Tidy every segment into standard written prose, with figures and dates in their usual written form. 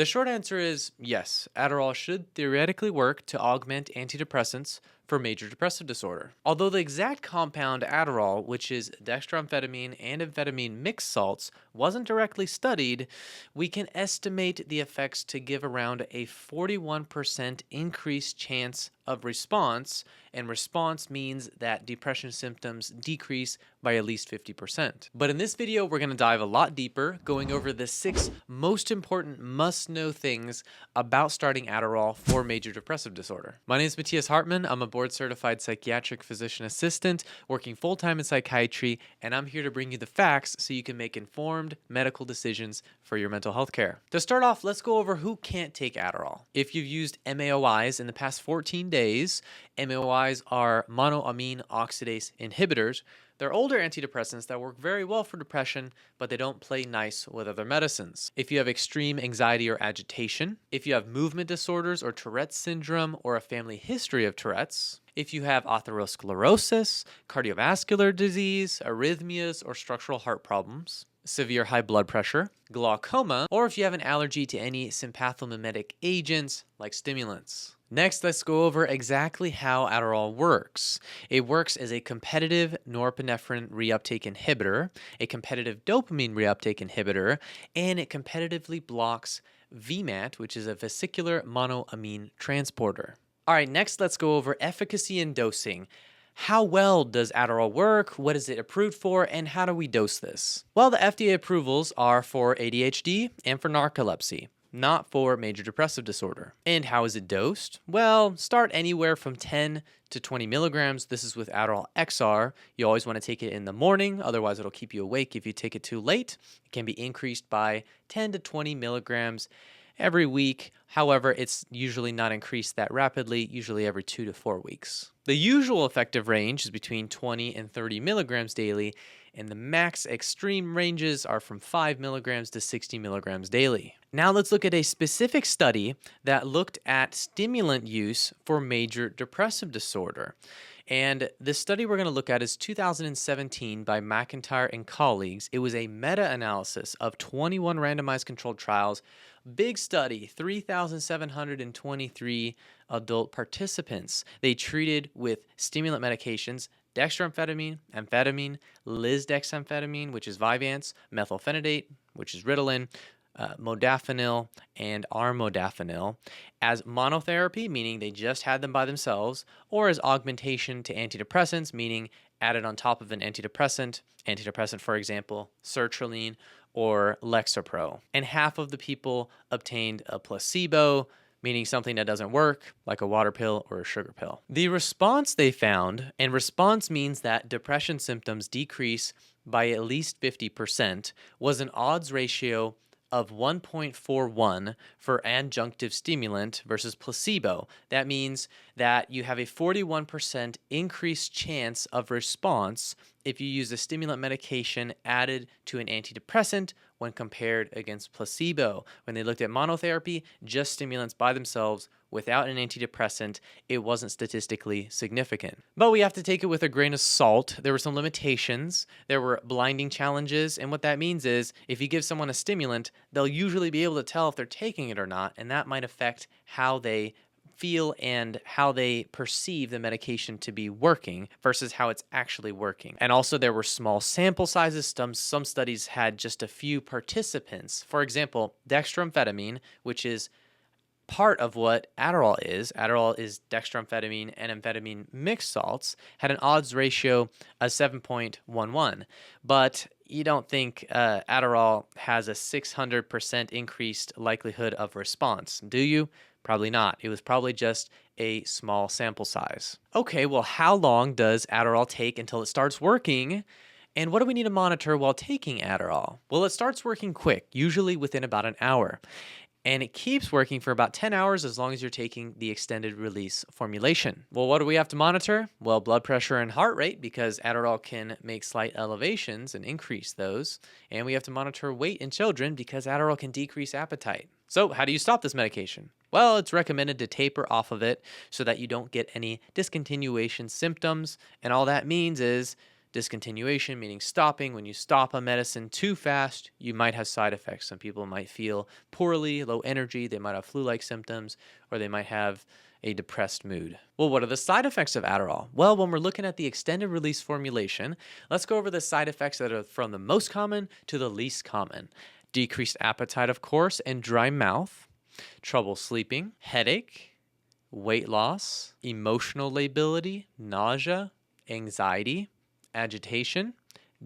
The short answer is yes, Adderall should theoretically work to augment antidepressants for major depressive disorder. Although the exact compound Adderall, which is dextroamphetamine and amphetamine mixed salts, wasn't directly studied, we can estimate the effects to give around a 41% increased chance of response, and response means that depression symptoms decrease by at least 50%. But in this video, we're going to dive a lot deeper, going over the 6 most important must-know things about starting Adderall for major depressive disorder. My name is Mattias Hartmann. I'm a board-certified psychiatric physician assistant working full-time in psychiatry, and I'm here to bring you the facts so you can make informed medical decisions for your mental health care. To start off, let's go over who can't take Adderall. If you've used MAOIs in the past 14 days, MAOIs are monoamine oxidase inhibitors. They're older antidepressants that work very well for depression, but they don't play nice with other medicines. If you have extreme anxiety or agitation, if you have movement disorders or Tourette's syndrome or a family history of Tourette's, if you have atherosclerosis, cardiovascular disease, arrhythmias, or structural heart problems, severe high blood pressure, glaucoma, or if you have an allergy to any sympathomimetic agents like stimulants. Next, let's go over exactly how Adderall works. It works as a competitive norepinephrine reuptake inhibitor, a competitive dopamine reuptake inhibitor, and it competitively blocks VMAT, which is a vesicular monoamine transporter. All right, next let's go over efficacy and dosing. How well does Adderall work? What is it approved for? And how do we dose this? Well, the FDA approvals are for ADHD and for narcolepsy, not for major depressive disorder. And how is it dosed? Well, start anywhere from 10 to 20 milligrams. This is with Adderall XR. You always want to take it in the morning, otherwise it'll keep you awake if you take it too late. It can be increased by 10 to 20 milligrams every week. However, it's usually not increased that rapidly, usually every 2 to 4 weeks. The usual effective range is between 20 and 30 milligrams daily, and the max extreme ranges are from 5 milligrams to 60 milligrams daily. Now let's look at a specific study that looked at stimulant use for major depressive disorder. And the study we're going to look at is 2017 by McIntyre and colleagues. It was a meta-analysis of 21 randomized controlled trials. Big study, 3,723 adult participants. They treated with stimulant medications, dextroamphetamine, amphetamine, lisdexamphetamine, which is Vyvanse, methylphenidate, which is Ritalin, modafinil, and armodafinil as monotherapy, meaning they just had them by themselves, or as augmentation to antidepressants, meaning added on top of an antidepressant, for example, sertraline or Lexapro. And half of the people obtained a placebo, meaning something that doesn't work, like a water pill or a sugar pill. The response they found, and response means that depression symptoms decrease by at least 50%, was an odds ratio of 1.41 for adjunctive stimulant versus placebo. That means that you have a 41% increased chance of response if you use a stimulant medication added to an antidepressant when compared against placebo. When they looked at monotherapy, just stimulants by themselves, without an antidepressant, it wasn't statistically significant. But we have to take it with a grain of salt. There were some limitations. There were blinding challenges. And what that means is if you give someone a stimulant, they'll usually be able to tell if they're taking it or not. And that might affect how they feel and how they perceive the medication to be working versus how it's actually working. And also there were small sample sizes. Some studies had just a few participants. For example, dextroamphetamine, which is part of what Adderall is dextroamphetamine and amphetamine mixed salts, had an odds ratio of 7.11. But you don't think Adderall has a 600% increased likelihood of response, do you? Probably not. It was probably just a small sample size. Okay, well, how long does Adderall take until it starts working? And what do we need to monitor while taking Adderall? Well, it starts working quick, usually within about an hour. And it keeps working for about 10 hours as long as you're taking the extended release formulation. Well, what do we have to monitor? Well, blood pressure and heart rate, because Adderall can make slight elevations and increase those. And we have to monitor weight in children because Adderall can decrease appetite. So how do you stop this medication? Well, it's recommended to taper off of it so that you don't get any discontinuation symptoms. And all that means is Discontinuation, meaning stopping. When you stop a medicine too fast, you might have side effects. Some people might feel poorly, low energy, they might have flu-like symptoms, or they might have a depressed mood. Well, what are the side effects of Adderall? Well, when we're looking at the extended release formulation, let's go over the side effects that are from the most common to the least common. Decreased appetite, of course, and dry mouth, trouble sleeping, headache, weight loss, emotional lability, nausea, anxiety, agitation,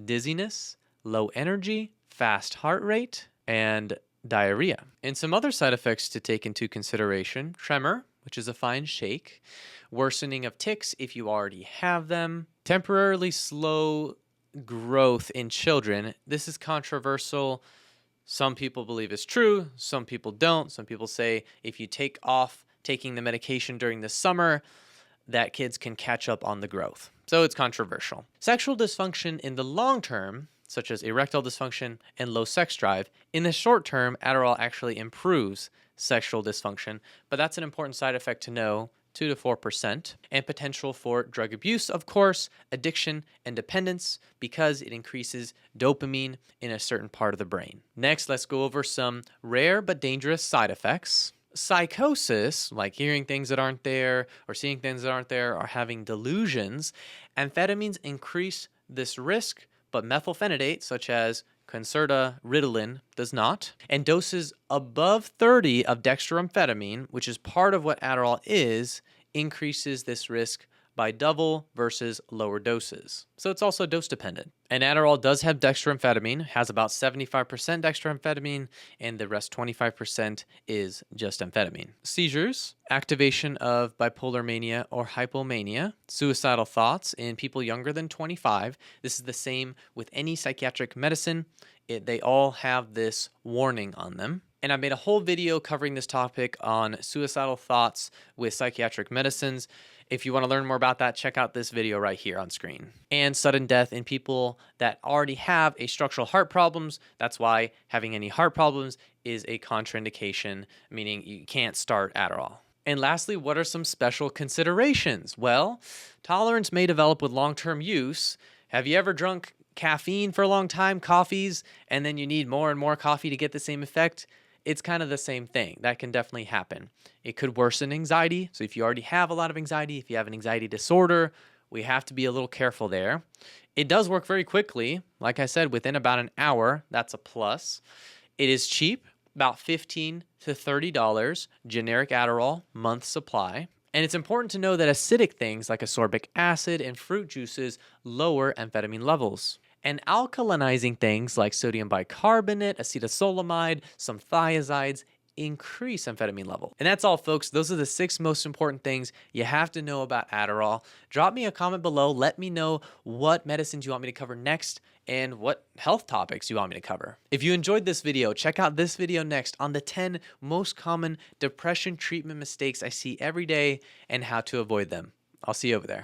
dizziness, low energy, fast heart rate, and diarrhea. And some other side effects to take into consideration: tremor, which is a fine shake, worsening of tics if you already have them, temporarily slow growth in children. This is controversial. Some people believe it's true, some people don't. Some people say if you take off taking the medication during the summer, that kids can catch up on the growth. So it's controversial. Sexual dysfunction in the long term, such as erectile dysfunction and low sex drive. In the short term, Adderall actually improves sexual dysfunction, but that's an important side effect to know, 2 to 4%, and potential for drug abuse, of course, addiction and dependence, because it increases dopamine in a certain part of the brain. Next, let's go over some rare but dangerous side effects. Psychosis, like hearing things that aren't there or seeing things that aren't there or having delusions. Amphetamines increase this risk, but methylphenidate, such as Concerta, Ritalin, does not. And doses above 30 of dextroamphetamine, which is part of what Adderall is, increases this risk by double versus lower doses. So it's also dose dependent. And Adderall does have dextroamphetamine, has about 75% dextroamphetamine, and the rest 25% is just amphetamine. Seizures, activation of bipolar mania or hypomania, suicidal thoughts in people younger than 25. This is the same with any psychiatric medicine. They all have this warning on them. And I made a whole video covering this topic on suicidal thoughts with psychiatric medicines. If you want to learn more about that, check out this video right here on screen. And sudden death in people that already have a structural heart problems. That's why having any heart problems is a contraindication, meaning you can't start Adderall. And lastly, what are some special considerations? Well, tolerance may develop with long-term use. Have you ever drunk caffeine for a long time, coffees, and then you need more and more coffee to get the same effect? It's kind of the same thing. That can definitely happen. It could worsen anxiety. So if you already have a lot of anxiety, if you have an anxiety disorder, we have to be a little careful there. It does work very quickly. Like I said, within about an hour, that's a plus. It is cheap, about $15 to $30, generic Adderall, month supply. And it's important to know that acidic things like ascorbic acid and fruit juices lower amphetamine levels. And alkalinizing things like sodium bicarbonate, acetazolamide, some thiazides increase amphetamine level. And that's all, folks. Those are the 6 most important things you have to know about Adderall. Drop me a comment below. Let me know what medicines you want me to cover next and what health topics you want me to cover. If you enjoyed this video, check out this video next on the 10 most common depression treatment mistakes I see every day and how to avoid them. I'll see you over there.